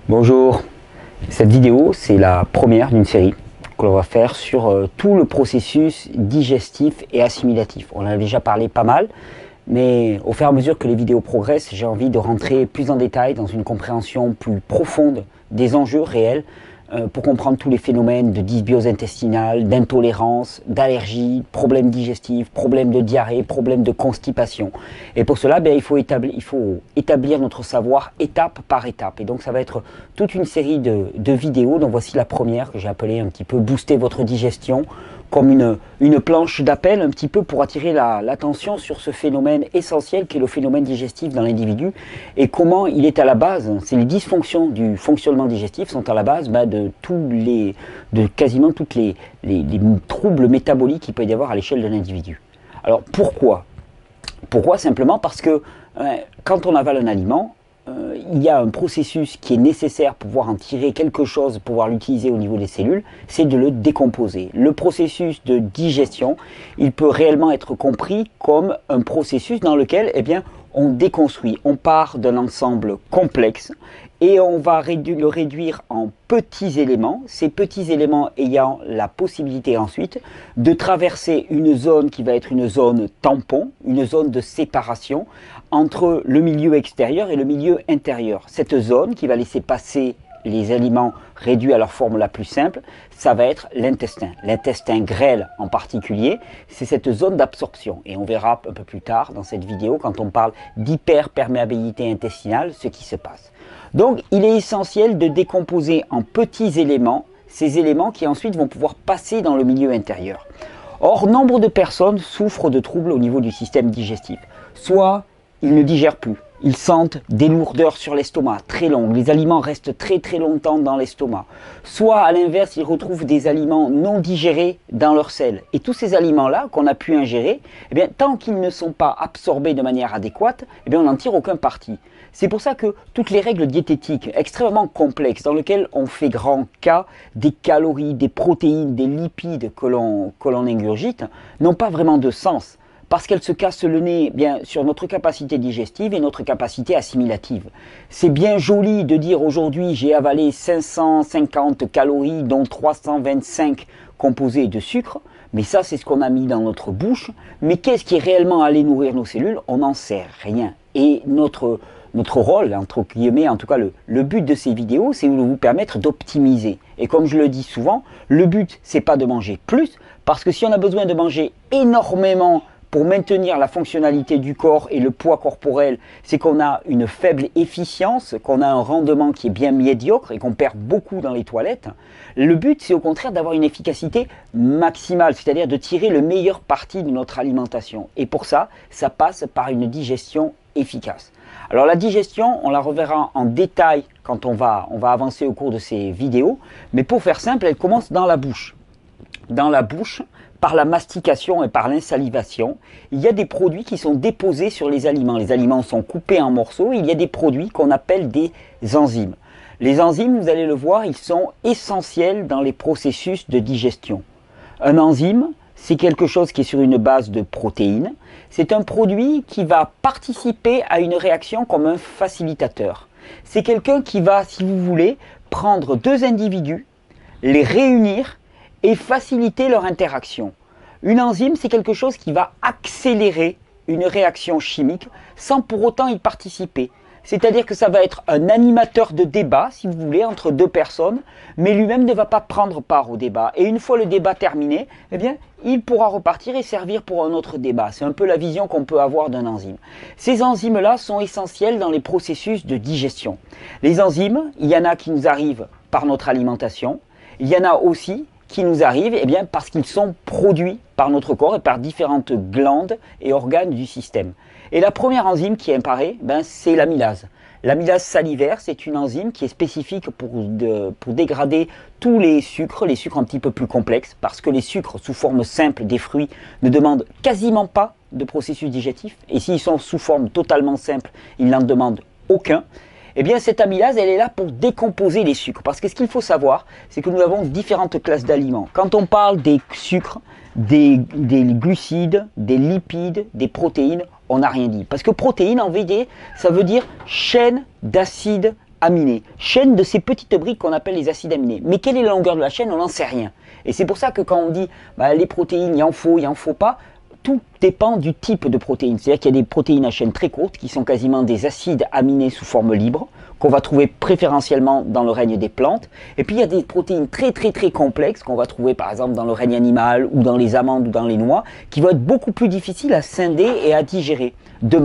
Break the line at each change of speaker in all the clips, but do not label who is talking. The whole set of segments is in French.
Bonjour, cette vidéo c'est la première d'une série que l'on va faire sur tout le processus digestif et assimilatif. On en a déjà parlé pas mal, mais au fur et à mesure que les vidéos progressent, j'ai envie de rentrer plus en détail dans une compréhension plus profonde des enjeux réels pour comprendre tous les phénomènes de dysbiose intestinale, d'intolérance, d'allergie, problèmes digestifs, problèmes de diarrhée, problèmes de constipation. Et pour cela, il faut établir notre savoir étape par étape. Et donc ça va être toute une série de vidéos, dont voici la première que j'ai appelée un petit peu booster votre digestion, comme une planche d'appel un petit peu pour attirer l'attention sur ce phénomène essentiel qui est le phénomène digestif dans l'individu et comment il est à la base. C'est les dysfonctions du fonctionnement digestif sont à la base de quasiment tous les troubles métaboliques qu'il peut y avoir à l'échelle de l'individu. Alors pourquoi? Pourquoi? Simplement parce que quand on avale un aliment, il y a un processus qui est nécessaire pour pouvoir en tirer quelque chose, pour pouvoir l'utiliser au niveau des cellules, c'est de le décomposer. Le processus de digestion, il peut réellement être compris comme un processus dans lequel on déconstruit, on part d'un ensemble complexe et on va le réduire en petits éléments, ces petits éléments ayant la possibilité ensuite de traverser une zone qui va être une zone tampon, une zone de séparation entre le milieu extérieur et le milieu intérieur. Cette zone qui va laisser passer les aliments réduits à leur forme la plus simple, ça va être l'intestin. L'intestin grêle en particulier, c'est cette zone d'absorption. Et on verra un peu plus tard dans cette vidéo, quand on parle d'hyperperméabilité intestinale, ce qui se passe. Donc il est essentiel de décomposer en petits éléments, ces éléments qui ensuite vont pouvoir passer dans le milieu intérieur. Or, nombre de personnes souffrent de troubles au niveau du système digestif. Soit ils ne digèrent plus, ils sentent des lourdeurs sur l'estomac très longues, les aliments restent très longtemps dans l'estomac. Soit à l'inverse, ils retrouvent des aliments non digérés dans leur selle. Et tous ces aliments-là qu'on a pu ingérer, tant qu'ils ne sont pas absorbés de manière adéquate, on n'en tire aucun parti. C'est pour ça que toutes les règles diététiques extrêmement complexes, dans lesquelles on fait grand cas des calories, des protéines, des lipides que l'on ingurgite, n'ont pas vraiment de sens. Parce qu'elle se casse le nez sur notre capacité digestive et notre capacité assimilative. C'est bien joli de dire aujourd'hui j'ai avalé 550 calories dont 325 composées de sucre, mais ça c'est ce qu'on a mis dans notre bouche. Mais qu'est-ce qui est réellement allé nourrir nos cellules? On n'en sait rien. Et notre rôle, entre guillemets, en tout cas le but de ces vidéos, c'est de vous permettre d'optimiser. Et comme je le dis souvent, le but c'est pas de manger plus, parce que si on a besoin de manger énormément pour maintenir la fonctionnalité du corps et le poids corporel, c'est qu'on a une faible efficience, qu'on a un rendement qui est bien médiocre et qu'on perd beaucoup dans les toilettes. Le but, c'est au contraire d'avoir une efficacité maximale, c'est-à-dire de tirer le meilleur parti de notre alimentation. Et pour ça, ça passe par une digestion efficace. Alors la digestion, on la reverra en détail quand on va avancer au cours de ces vidéos, mais pour faire simple, elle commence dans la bouche. Dans la bouche, par la mastication et par l'insalivation, il y a des produits qui sont déposés sur les aliments. Les aliments sont coupés en morceaux et il y a des produits qu'on appelle des enzymes. Les enzymes, vous allez le voir, ils sont essentiels dans les processus de digestion. Un enzyme, c'est quelque chose qui est sur une base de protéines. C'est un produit qui va participer à une réaction comme un facilitateur. C'est quelqu'un qui va, si vous voulez, prendre deux individus, les réunir et faciliter leur interaction. Une enzyme, c'est quelque chose qui va accélérer une réaction chimique sans pour autant y participer. C'est-à-dire que ça va être un animateur de débat, si vous voulez, entre deux personnes, mais lui-même ne va pas prendre part au débat. Et une fois le débat terminé, il pourra repartir et servir pour un autre débat. C'est un peu la vision qu'on peut avoir d'un enzyme. Ces enzymes-là sont essentielles dans les processus de digestion. Les enzymes, il y en a qui nous arrivent par notre alimentation, il y en a aussi qui nous arrivent parce qu'ils sont produits par notre corps et par différentes glandes et organes du système. Et la première enzyme qui apparaît, c'est l'amylase. L'amylase salivaire, c'est une enzyme qui est spécifique pour dégrader tous les sucres un petit peu plus complexes, parce que les sucres sous forme simple des fruits ne demandent quasiment pas de processus digestif, et s'ils sont sous forme totalement simple, ils n'en demandent aucun. Cette amylase, elle est là pour décomposer les sucres. Parce que ce qu'il faut savoir, c'est que nous avons différentes classes d'aliments. Quand on parle des sucres, des glucides, des lipides, des protéines, on n'a rien dit. Parce que protéines, en VD, ça veut dire chaîne d'acides aminés, chaîne de ces petites briques qu'on appelle les acides aminés. Mais quelle est la longueur de la chaîne? On n'en sait rien. Et c'est pour ça que quand on dit bah, les protéines, il en faut pas, tout dépend du type de protéines. C'est-à-dire qu'il y a des protéines à chaîne très courte qui sont quasiment des acides aminés sous forme libre, qu'on va trouver préférentiellement dans le règne des plantes. Et puis il y a des protéines très complexes qu'on va trouver par exemple dans le règne animal ou dans les amandes ou dans les noix, qui vont être beaucoup plus difficiles à scinder et à digérer. De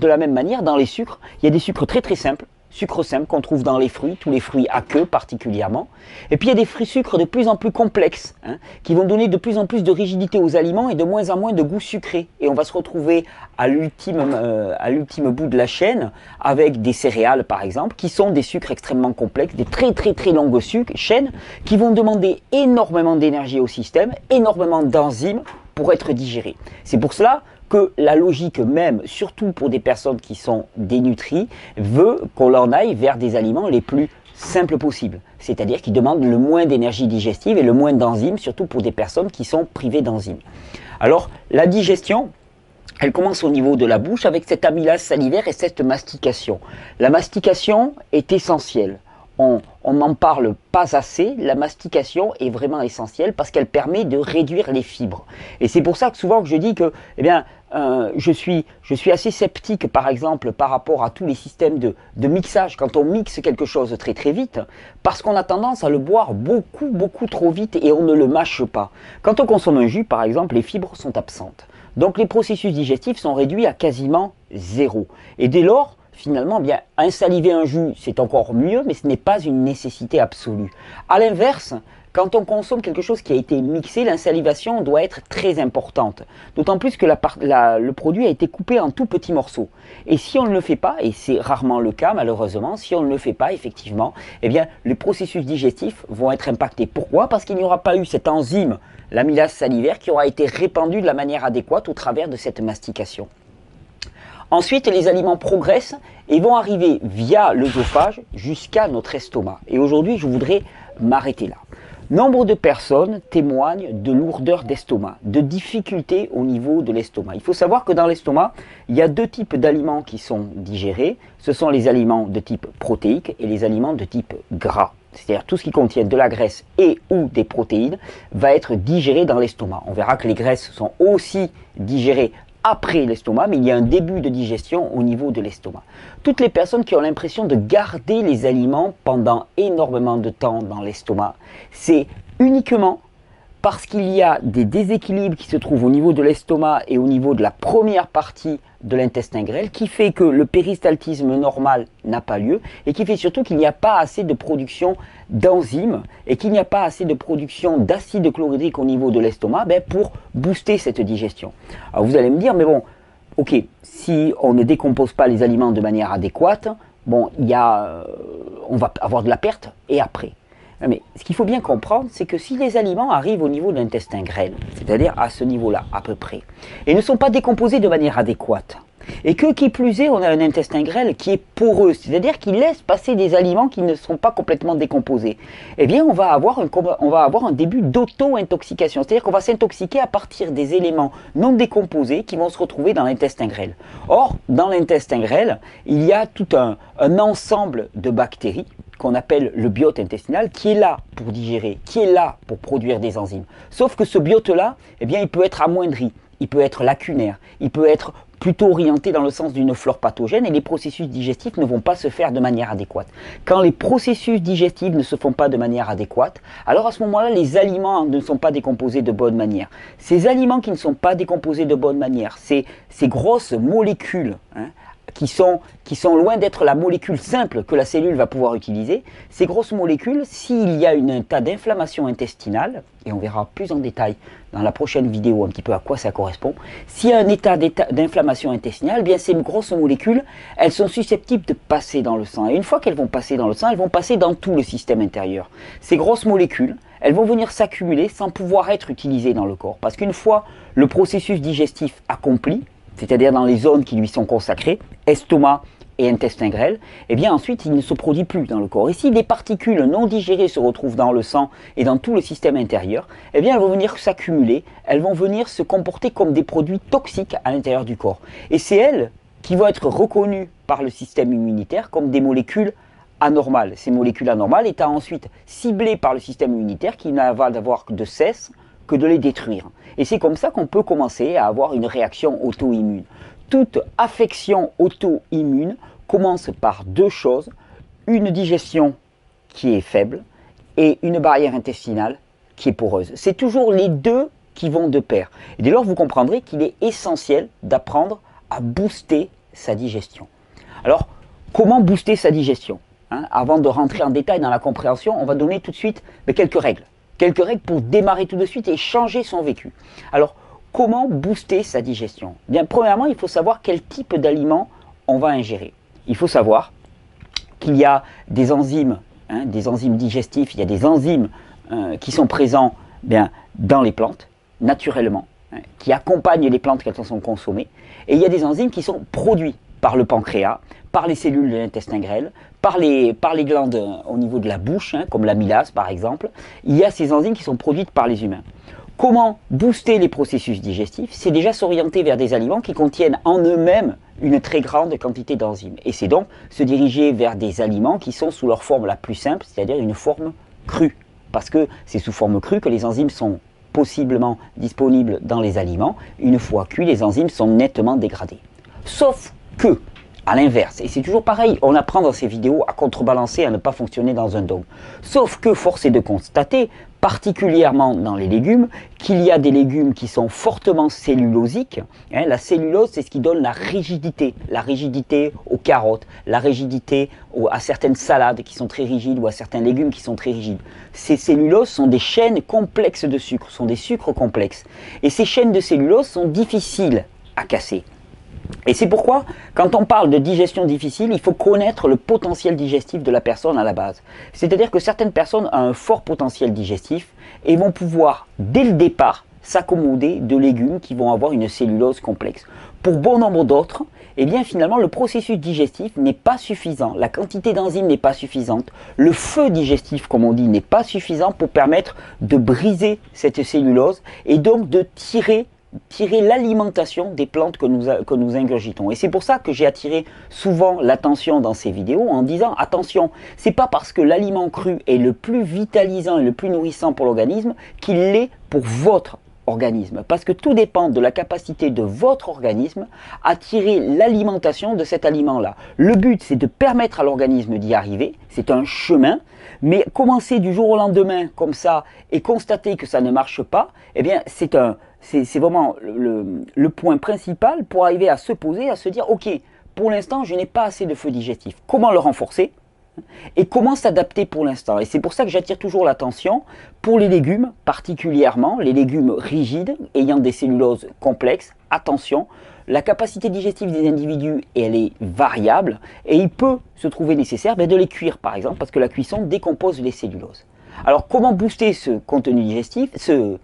la même manière, dans les sucres, il y a des sucres très simples, sucre simple qu'on trouve dans les fruits, tous les fruits à queue particulièrement. Et puis il y a des sucres de plus en plus complexes, qui vont donner de plus en plus de rigidité aux aliments et de moins en moins de goût sucré. Et on va se retrouver à l'ultime bout de la chaîne avec des céréales par exemple, qui sont des sucres extrêmement complexes, des très longues chaînes, qui vont demander énormément d'énergie au système, énormément d'enzymes pour être digérés. C'est pour cela que la logique même, surtout pour des personnes qui sont dénutries, veut qu'on en aille vers des aliments les plus simples possibles. C'est-à-dire qui demandent le moins d'énergie digestive et le moins d'enzymes, surtout pour des personnes qui sont privées d'enzymes. Alors, la digestion, elle commence au niveau de la bouche avec cette amylase salivaire et cette mastication. La mastication est essentielle. On n'en parle pas assez, la mastication est vraiment essentielle parce qu'elle permet de réduire les fibres. Et c'est pour ça que souvent que je dis que je suis assez sceptique par exemple par rapport à tous les systèmes de mixage quand on mixe quelque chose très vite, parce qu'on a tendance à le boire beaucoup trop vite et on ne le mâche pas. Quand on consomme un jus par exemple, les fibres sont absentes. Donc les processus digestifs sont réduits à quasiment zéro. Et dès lors, finalement, bien, insaliver un jus, c'est encore mieux, mais ce n'est pas une nécessité absolue. A l'inverse, quand on consomme quelque chose qui a été mixé, l'insalivation doit être très importante. D'autant plus que le produit a été coupé en tout petits morceaux. Et si on ne le fait pas, et c'est rarement le cas malheureusement, si on ne le fait pas, effectivement, eh bien, les processus digestifs vont être impactés. Pourquoi? Parce qu'il n'y aura pas eu cette enzyme, l'amylase salivaire, qui aura été répandue de la manière adéquate au travers de cette mastication. Ensuite, les aliments progressent et vont arriver via l'œsophage jusqu'à notre estomac. Et aujourd'hui, je voudrais m'arrêter là. Nombre de personnes témoignent de lourdeur d'estomac, de difficultés au niveau de l'estomac. Il faut savoir que dans l'estomac, il y a deux types d'aliments qui sont digérés. Ce sont les aliments de type protéique et les aliments de type gras. C'est-à-dire tout ce qui contient de la graisse et ou des protéines va être digéré dans l'estomac. On verra que les graisses sont aussi digérées après l'estomac, mais il y a un début de digestion au niveau de l'estomac. Toutes les personnes qui ont l'impression de garder les aliments pendant énormément de temps dans l'estomac, c'est uniquement parce qu'il y a des déséquilibres qui se trouvent au niveau de l'estomac et au niveau de la première partie de l'intestin grêle, qui fait que le péristaltisme normal n'a pas lieu et qui fait surtout qu'il n'y a pas assez de production d'enzymes et qu'il n'y a pas assez de production d'acide chlorhydrique au niveau de l'estomac pour booster cette digestion. Alors vous allez me dire, mais bon, ok, si on ne décompose pas les aliments de manière adéquate, bon, on va avoir de la perte et après. Mais ce qu'il faut bien comprendre, c'est que si les aliments arrivent au niveau de l'intestin grêle, c'est-à-dire à ce niveau-là à peu près, et ne sont pas décomposés de manière adéquate, et que qui plus est, on a un intestin grêle qui est poreux, c'est-à-dire qui laisse passer des aliments qui ne sont pas complètement décomposés, eh bien on va avoir un début d'auto-intoxication, c'est-à-dire qu'on va s'intoxiquer à partir des éléments non décomposés qui vont se retrouver dans l'intestin grêle. Or, dans l'intestin grêle, il y a tout un ensemble de bactéries qu'on appelle le biote intestinal, qui est là pour digérer, qui est là pour produire des enzymes. Sauf que ce biote-là, eh bien, il peut être amoindri, il peut être lacunaire, il peut être plutôt orienté dans le sens d'une flore pathogène et les processus digestifs ne vont pas se faire de manière adéquate. Quand les processus digestifs ne se font pas de manière adéquate, alors à ce moment-là, les aliments ne sont pas décomposés de bonne manière. Ces aliments qui ne sont pas décomposés de bonne manière, ces grosses molécules, qui sont loin d'être la molécule simple que la cellule va pouvoir utiliser, ces grosses molécules, s'il y a un tas d'inflammation intestinale, et on verra plus en détail dans la prochaine vidéo un petit peu à quoi ça correspond, s'il y a un état d'inflammation intestinale, eh bien ces grosses molécules, elles sont susceptibles de passer dans le sang. Et une fois qu'elles vont passer dans le sang, elles vont passer dans tout le système intérieur. Ces grosses molécules, elles vont venir s'accumuler sans pouvoir être utilisées dans le corps. Parce qu'une fois le processus digestif accompli, c'est-à-dire dans les zones qui lui sont consacrées, estomac et intestin grêle, eh bien ensuite il ne se produit plus dans le corps. Et si des particules non digérées se retrouvent dans le sang et dans tout le système intérieur, eh bien elles vont venir s'accumuler, elles vont venir se comporter comme des produits toxiques à l'intérieur du corps. Et c'est elles qui vont être reconnues par le système immunitaire comme des molécules anormales, ces molécules anormales étant ensuite ciblées par le système immunitaire qui n'a d'avoir de cesse que de les détruire. Et c'est comme ça qu'on peut commencer à avoir une réaction auto-immune. Toute affection auto-immune commence par deux choses, une digestion qui est faible et une barrière intestinale qui est poreuse. C'est toujours les deux qui vont de pair. Et dès lors, vous comprendrez qu'il est essentiel d'apprendre à booster sa digestion. Alors, comment booster sa digestion, avant de rentrer en détail dans la compréhension, on va donner tout de suite quelques règles. Quelques règles pour démarrer tout de suite et changer son vécu. Alors, comment booster sa digestion? Bien, premièrement, il faut savoir quel type d'aliments on va ingérer. Il faut savoir qu'il y a des enzymes digestifs, il y a des enzymes qui sont présents dans les plantes, naturellement, qui accompagnent les plantes quand elles sont consommées. Et il y a des enzymes qui sont produits par le pancréas, par les cellules de l'intestin grêle, par les glandes au niveau de la bouche, comme l'amylase par exemple. Il y a ces enzymes qui sont produites par les humains. Comment booster les processus digestifs? C'est déjà s'orienter vers des aliments qui contiennent en eux-mêmes une très grande quantité d'enzymes. Et c'est donc se diriger vers des aliments qui sont sous leur forme la plus simple, c'est-à-dire une forme crue. Parce que c'est sous forme crue que les enzymes sont possiblement disponibles dans les aliments. Une fois cuits, les enzymes sont nettement dégradées. Sauf que, à l'inverse, et c'est toujours pareil, on apprend dans ces vidéos à contrebalancer, à ne pas fonctionner dans un dogme. Sauf que force est de constater, particulièrement dans les légumes, qu'il y a des légumes qui sont fortement cellulosiques. La cellulose, c'est ce qui donne la rigidité aux carottes, la rigidité à certaines salades qui sont très rigides ou à certains légumes qui sont très rigides. Ces celluloses sont des chaînes complexes de sucre, sont des sucres complexes. Et ces chaînes de cellulose sont difficiles à casser. Et c'est pourquoi, quand on parle de digestion difficile, il faut connaître le potentiel digestif de la personne à la base. C'est-à-dire que certaines personnes ont un fort potentiel digestif et vont pouvoir, dès le départ, s'accommoder de légumes qui vont avoir une cellulose complexe. Pour bon nombre d'autres, eh bien finalement le processus digestif n'est pas suffisant, la quantité d'enzymes n'est pas suffisante, le feu digestif comme on dit n'est pas suffisant pour permettre de briser cette cellulose et donc de tirer l'alimentation des plantes que nous ingurgitons. Et c'est pour ça que j'ai attiré souvent l'attention dans ces vidéos en disant attention, c'est pas parce que l'aliment cru est le plus vitalisant et le plus nourrissant pour l'organisme qu'il l'est pour votre organisme. Parce que tout dépend de la capacité de votre organisme à tirer l'alimentation de cet aliment-là. Le but, c'est de permettre à l'organisme d'y arriver. C'est un chemin. Mais commencer du jour au lendemain comme ça et constater que ça ne marche pas, eh bien c'est vraiment le point principal pour arriver à se poser, à se dire ok, pour l'instant je n'ai pas assez de feu digestif. Comment le renforcer et comment s'adapter pour l'instant? Et c'est pour ça que j'attire toujours l'attention pour les légumes, particulièrement les légumes rigides ayant des celluloses complexes. Attention, la capacité digestive des individus, elle est variable et il peut se trouver nécessaire de les cuire par exemple parce que la cuisson décompose les celluloses. Alors comment booster ce contenu digestif, ce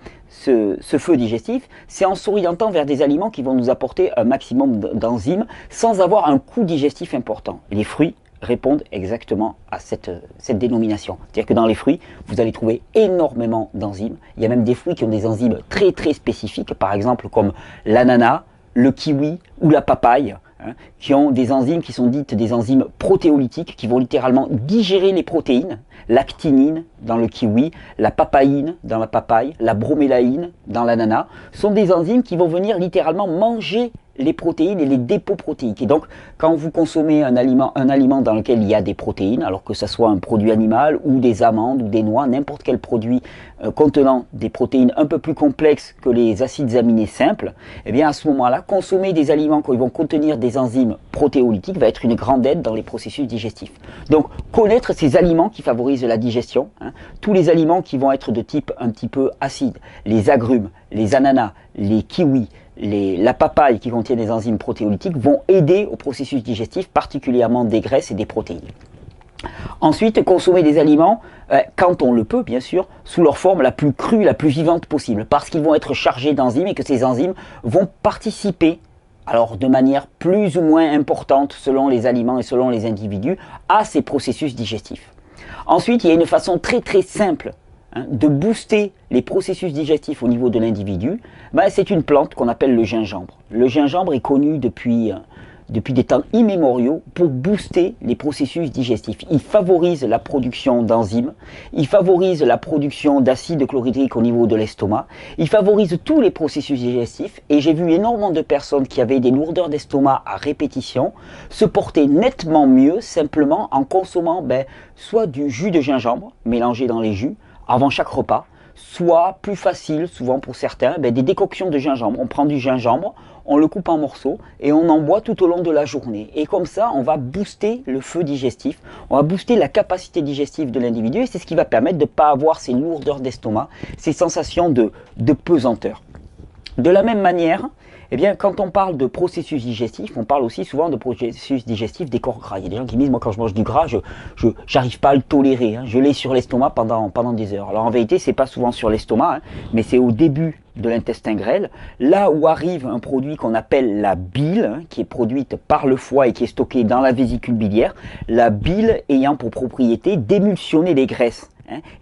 feu digestif? C'est en s'orientant vers des aliments qui vont nous apporter un maximum d'enzymes sans avoir un coût digestif important. Les fruits répondent exactement à cette dénomination. C'est-à-dire que dans les fruits, vous allez trouver énormément d'enzymes. Il y a même des fruits qui ont des enzymes très très spécifiques, par exemple comme l'ananas, le kiwi ou la papaye, qui ont des enzymes qui sont dites des enzymes protéolytiques, qui vont littéralement digérer les protéines, l'actinine dans le kiwi, la papaïne dans la papaye, la bromélaïne dans l'ananas, sont des enzymes qui vont venir littéralement manger les protéines et les dépôts protéiques. Et donc, quand vous consommez un aliment dans lequel il y a des protéines, alors que ce soit un produit animal ou des amandes ou des noix, n'importe quel produit contenant des protéines un peu plus complexes que les acides aminés simples, eh bien à ce moment-là, consommer des aliments qui vont contenir des enzymes protéolytiques va être une grande aide dans les processus digestifs. Donc, connaître ces aliments qui favorisent la digestion, tous les aliments qui vont être de type un petit peu acide, les agrumes, les ananas, les kiwis, la papaye qui contient des enzymes protéolytiques vont aider au processus digestif, particulièrement des graisses et des protéines. Ensuite, consommer des aliments, quand on le peut bien sûr, sous leur forme la plus crue, la plus vivante possible, parce qu'ils vont être chargés d'enzymes et que ces enzymes vont participer, alors de manière plus ou moins importante selon les aliments et selon les individus, à ces processus digestifs. Ensuite, il y a une façon très très simple de booster les processus digestifs au niveau de l'individu. C'est une plante qu'on appelle le gingembre. Le gingembre est connu depuis depuis des temps immémoriaux pour booster les processus digestifs. Il favorise la production d'enzymes, il favorise la production d'acide chlorhydrique au niveau de l'estomac, il favorise tous les processus digestifs et j'ai vu énormément de personnes qui avaient des lourdeurs d'estomac à répétition se porter nettement mieux simplement en consommant soit du jus de gingembre mélangé dans les jus avant chaque repas, soit plus facile, souvent pour certains, des décoctions de gingembre. On prend du gingembre, on le coupe en morceaux et on en boit tout au long de la journée. Et comme ça, on va booster le feu digestif, on va booster la capacité digestive de l'individu et c'est ce qui va permettre de ne pas avoir ces lourdeurs d'estomac, ces sensations de pesanteur. De la même manière, eh bien, quand on parle de processus digestif, on parle aussi souvent de processus digestif des corps gras. Il y a des gens qui me disent, moi quand je mange du gras, je n'arrive pas à le tolérer. Je l'ai sur l'estomac pendant des heures. Alors en vérité, c'est pas souvent sur l'estomac, mais c'est au début de l'intestin grêle, là où arrive un produit qu'on appelle la bile, qui est produite par le foie et qui est stockée dans la vésicule biliaire. La bile ayant pour propriété d'émulsionner les graisses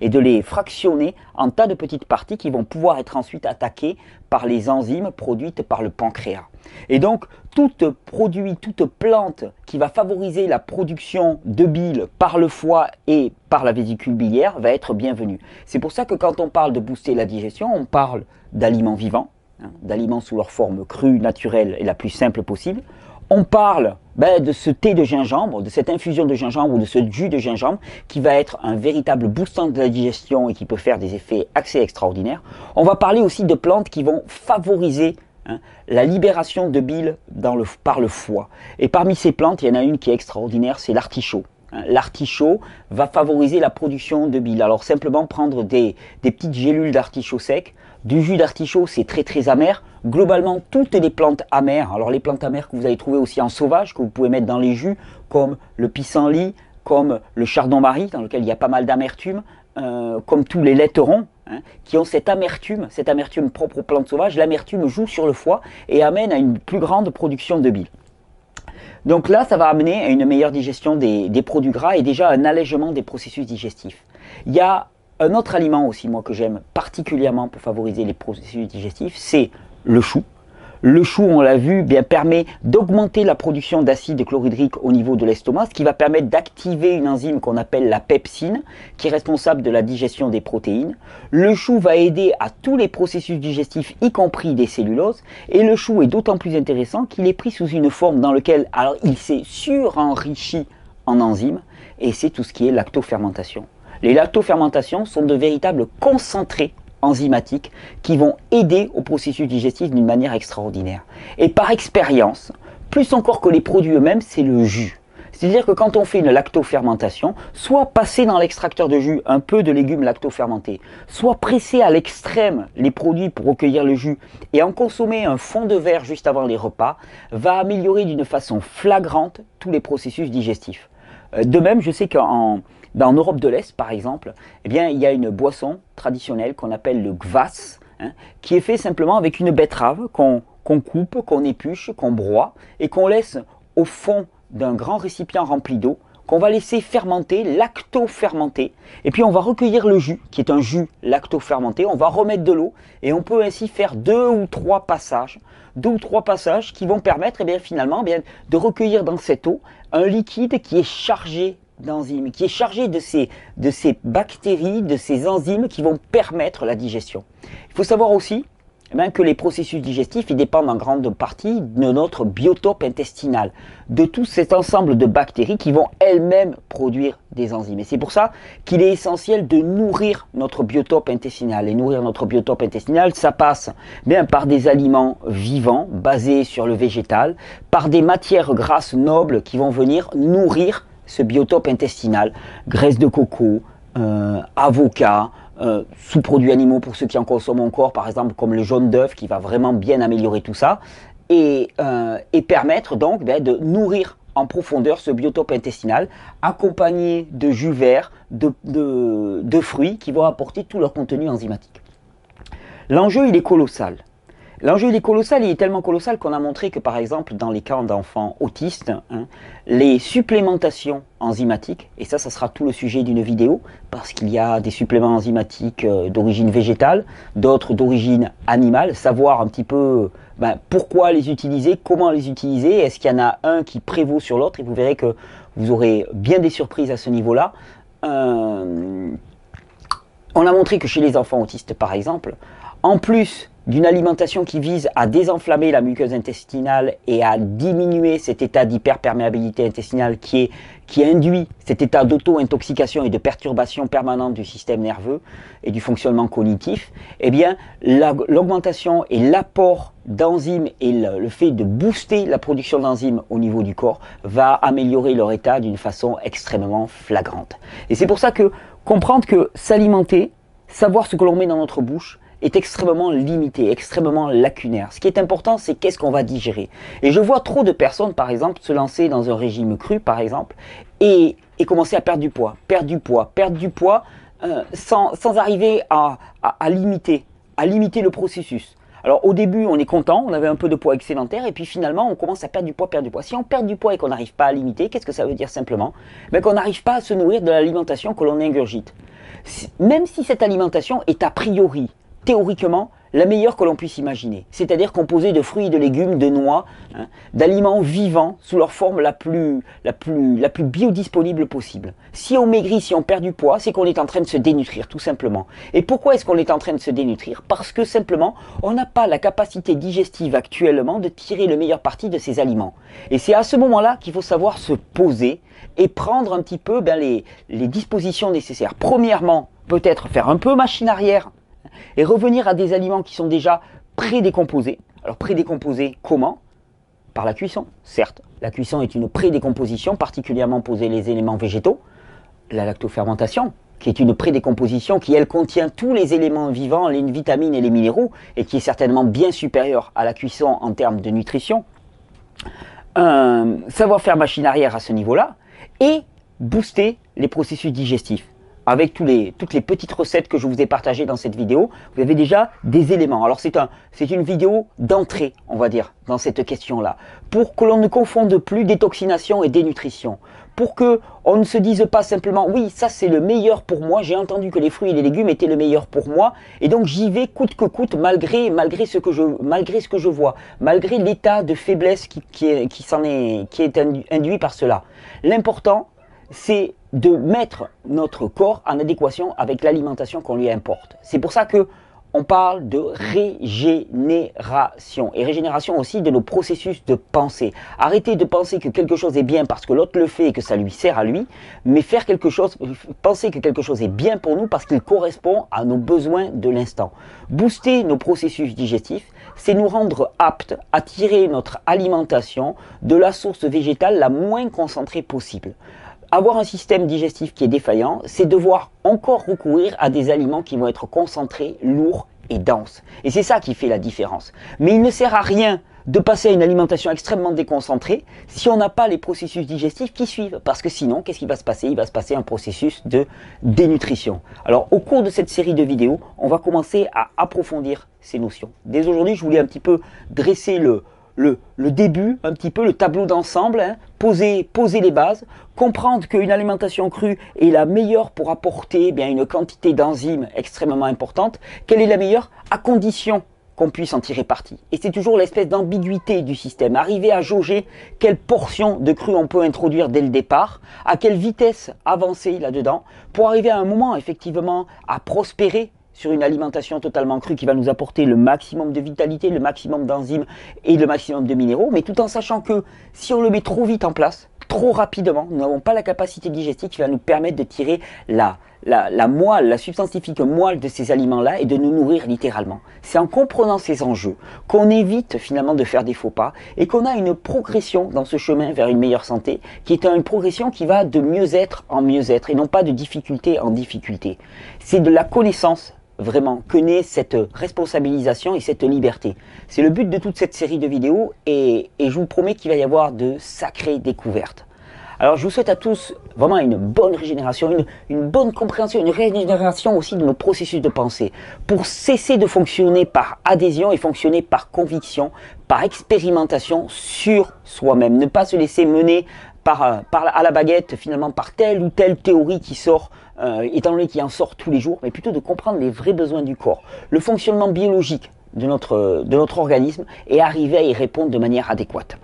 et de les fractionner en tas de petites parties qui vont pouvoir être ensuite attaquées par les enzymes produites par le pancréas. Et donc, tout produit, toute plante qui va favoriser la production de bile par le foie et par la vésicule biliaire va être bienvenue. C'est pour ça que quand on parle de booster la digestion, on parle d'aliments vivants, d'aliments sous leur forme crue, naturelle et la plus simple possible. On parle de ce thé de gingembre, de cette infusion de gingembre ou de ce jus de gingembre qui va être un véritable boostant de la digestion et qui peut faire des effets assez extraordinaires. On va parler aussi de plantes qui vont favoriser la libération de bile par le foie. Et parmi ces plantes, il y en a une qui est extraordinaire, c'est l'artichaut. L'artichaut va favoriser la production de bile. Alors simplement prendre des petites gélules d'artichaut sec. Du jus d'artichaut, c'est très très amer. Globalement, toutes les plantes amères, alors les plantes amères que vous allez trouver aussi en sauvage, que vous pouvez mettre dans les jus, comme le pissenlit, comme le chardon-marie, dans lequel il y a pas mal d'amertume, comme tous les laiterons, qui ont cette amertume propre aux plantes sauvages. L'amertume joue sur le foie et amène à une plus grande production de bile. Donc là, ça va amener à une meilleure digestion des produits gras et déjà un allègement des processus digestifs. Il y a un autre aliment aussi, moi, que j'aime particulièrement pour favoriser les processus digestifs, c'est le chou. Le chou, on l'a vu, permet d'augmenter la production d'acide chlorhydrique au niveau de l'estomac, ce qui va permettre d'activer une enzyme qu'on appelle la pepsine, qui est responsable de la digestion des protéines. Le chou va aider à tous les processus digestifs, y compris des celluloses. Et le chou est d'autant plus intéressant qu'il est pris sous une forme dans laquelle il s'est surenrichi en enzymes, et c'est tout ce qui est lactofermentation. Les lactofermentations sont de véritables concentrés enzymatiques qui vont aider au processus digestif d'une manière extraordinaire. Et par expérience, plus encore que les produits eux-mêmes, c'est le jus. C'est-à-dire que quand on fait une lactofermentation, soit passer dans l'extracteur de jus un peu de légumes lactofermentés, soit presser à l'extrême les produits pour recueillir le jus et en consommer un fond de verre juste avant les repas, va améliorer d'une façon flagrante tous les processus digestifs. De même, je sais qu'en Europe de l'Est, par exemple, il y a une boisson traditionnelle qu'on appelle le kvass, qui est fait simplement avec une betterave qu'on coupe, qu'on épluche, qu'on broie et qu'on laisse au fond d'un grand récipient rempli d'eau, qu'on va laisser fermenter, lacto-fermenter, et puis on va recueillir le jus, qui est un jus lacto-fermenté, on va remettre de l'eau, et on peut ainsi faire deux ou trois passages qui vont permettre finalement de recueillir dans cette eau un liquide qui est chargé d'enzymes, qui est chargé de ces bactéries, de ces enzymes qui vont permettre la digestion. Il faut savoir aussi que les processus digestifs ils dépendent en grande partie de notre biotope intestinal, de tout cet ensemble de bactéries qui vont elles-mêmes produire des enzymes. Et c'est pour ça qu'il est essentiel de nourrir notre biotope intestinal. Et nourrir notre biotope intestinal, ça passe par des aliments vivants, basés sur le végétal, par des matières grasses nobles qui vont venir nourrir ce biotope intestinal, graisse de coco, avocat, sous-produits animaux pour ceux qui en consomment encore, par exemple comme le jaune d'œuf qui va vraiment bien améliorer tout ça et permettre donc de nourrir en profondeur ce biotope intestinal accompagné de jus verts, de fruits qui vont apporter tout leur contenu enzymatique. L'enjeu il est colossal. L'enjeu il est colossal, il est tellement colossal qu'on a montré que par exemple dans les cas d'enfants autistes, les supplémentations enzymatiques, et ça sera tout le sujet d'une vidéo, parce qu'il y a des suppléments enzymatiques d'origine végétale, d'autres d'origine animale, savoir un petit peu pourquoi les utiliser, comment les utiliser, est-ce qu'il y en a un qui prévaut sur l'autre, et vous verrez que vous aurez bien des surprises à ce niveau-là. On a montré que chez les enfants autistes par exemple, en plus d'une alimentation qui vise à désenflammer la muqueuse intestinale et à diminuer cet état d'hyperperméabilité intestinale qui induit cet état d'auto-intoxication et de perturbation permanente du système nerveux et du fonctionnement cognitif, eh bien l'augmentation et l'apport d'enzymes et le fait de booster la production d'enzymes au niveau du corps va améliorer leur état d'une façon extrêmement flagrante. Et c'est pour ça que comprendre que s'alimenter, savoir ce que l'on met dans notre bouche, est extrêmement limité, extrêmement lacunaire. Ce qui est important, c'est qu'est-ce qu'on va digérer. Et je vois trop de personnes, par exemple, se lancer dans un régime cru, par exemple, et commencer à perdre du poids, sans arriver à limiter le processus. Alors au début, on est content, on avait un peu de poids excédentaire, et puis finalement, on commence à perdre du poids. Si on perd du poids et qu'on n'arrive pas à limiter, qu'est-ce que ça veut dire simplement? Qu'on n'arrive pas à se nourrir de l'alimentation que l'on ingurgite. Même si cette alimentation est a priori, théoriquement, la meilleure que l'on puisse imaginer. C'est-à-dire composée de fruits, de légumes, de noix, d'aliments vivants sous leur forme la plus biodisponible possible. Si on maigrit, si on perd du poids, c'est qu'on est en train de se dénutrir, tout simplement. Et pourquoi est-ce qu'on est en train de se dénutrir? Parce que simplement, on n'a pas la capacité digestive actuellement de tirer le meilleur parti de ces aliments. Et c'est à ce moment-là qu'il faut savoir se poser et prendre un petit peu les dispositions nécessaires. Premièrement, peut-être faire un peu machine arrière, et revenir à des aliments qui sont déjà prédécomposés. Alors prédécomposés comment? Par la cuisson, certes. La cuisson est une prédécomposition, particulièrement posée les éléments végétaux. La lactofermentation, qui est une prédécomposition qui, elle, contient tous les éléments vivants, les vitamines et les minéraux, et qui est certainement bien supérieure à la cuisson en termes de nutrition. Savoir faire machine arrière à ce niveau-là, et booster les processus digestifs. Avec toutes les petites recettes que je vous ai partagées dans cette vidéo, vous avez déjà des éléments. Alors c'est une vidéo d'entrée, on va dire, dans cette question-là, pour que l'on ne confonde plus détoxination et dénutrition, pour que on ne se dise pas simplement, oui, ça c'est le meilleur pour moi, j'ai entendu que les fruits et les légumes étaient le meilleur pour moi, et donc j'y vais coûte que coûte, malgré ce que je vois, malgré l'état de faiblesse qui est induit par cela. L'important, c'est de mettre notre corps en adéquation avec l'alimentation qu'on lui importe. C'est pour ça que on parle de régénération, et régénération aussi de nos processus de pensée. Arrêtez de penser que quelque chose est bien parce que l'autre le fait et que ça lui sert à lui, mais penser que quelque chose est bien pour nous parce qu'il correspond à nos besoins de l'instant. Booster nos processus digestifs, c'est nous rendre aptes à tirer notre alimentation de la source végétale la moins concentrée possible. Avoir un système digestif qui est défaillant, c'est devoir encore recourir à des aliments qui vont être concentrés, lourds et denses. Et c'est ça qui fait la différence. Mais il ne sert à rien de passer à une alimentation extrêmement déconcentrée si on n'a pas les processus digestifs qui suivent. Parce que sinon, qu'est-ce qui va se passer? Il va se passer un processus de dénutrition. Alors, au cours de cette série de vidéos, on va commencer à approfondir ces notions. Dès aujourd'hui, je voulais un petit peu dresser le début, un petit peu le tableau d'ensemble, poser les bases, comprendre qu'une alimentation crue est la meilleure pour apporter une quantité d'enzymes extrêmement importante. Quelle est la meilleure? À condition qu'on puisse en tirer parti. Et c'est toujours l'espèce d'ambiguïté du système. Arriver à jauger quelle portion de cru on peut introduire dès le départ, à quelle vitesse avancer là-dedans, pour arriver à un moment effectivement à prospérer sur une alimentation totalement crue qui va nous apporter le maximum de vitalité, le maximum d'enzymes et le maximum de minéraux, mais tout en sachant que si on le met trop vite en place, trop rapidement, nous n'avons pas la capacité digestive qui va nous permettre de tirer la moelle, la substantifique moelle de ces aliments-là et de nous nourrir littéralement. C'est en comprenant ces enjeux qu'on évite finalement de faire des faux pas et qu'on a une progression dans ce chemin vers une meilleure santé qui est une progression qui va de mieux-être en mieux-être et non pas de difficulté en difficulté. C'est de la connaissance vraiment que naît cette responsabilisation et cette liberté. C'est le but de toute cette série de vidéos et je vous promets qu'il va y avoir de sacrées découvertes. Alors je vous souhaite à tous vraiment une bonne régénération, une bonne compréhension, une régénération aussi de nos processus de pensée, pour cesser de fonctionner par adhésion et fonctionner par conviction, par expérimentation sur soi-même. Ne pas se laisser mener à la baguette finalement par telle ou telle théorie qui sort, étant donné qu'il en sort tous les jours, mais plutôt de comprendre les vrais besoins du corps, le fonctionnement biologique de notre organisme et arriver à y répondre de manière adéquate.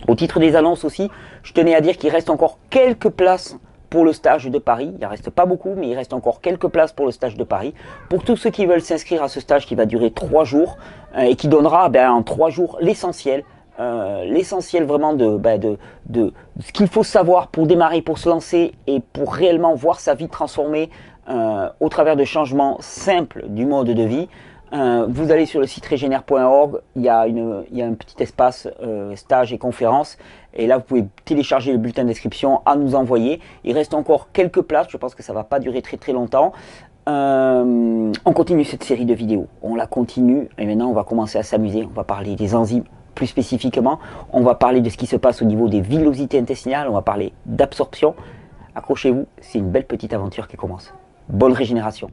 Au titre des annonces aussi, je tenais à dire qu'il reste encore quelques places pour le stage de Paris. Il ne reste pas beaucoup, mais il reste encore quelques places pour le stage de Paris. Pour tous ceux qui veulent s'inscrire à ce stage qui va durer 3 jours et qui donnera en 3 jours l'essentiel vraiment de ce qu'il faut savoir pour démarrer, pour se lancer et pour réellement voir sa vie transformée au travers de changements simples du mode de vie. Vous allez sur le site regenere.org, il y a un petit espace stage et conférences, et là vous pouvez télécharger le bulletin d'inscription à nous envoyer. Il reste encore quelques places, je pense que ça ne va pas durer très longtemps. On continue cette série de vidéos, on la continue, et maintenant on va commencer à s'amuser, on va parler des enzymes plus spécifiquement, on va parler de ce qui se passe au niveau des villosités intestinales, on va parler d'absorption. Accrochez-vous, c'est une belle petite aventure qui commence. Bonne régénération.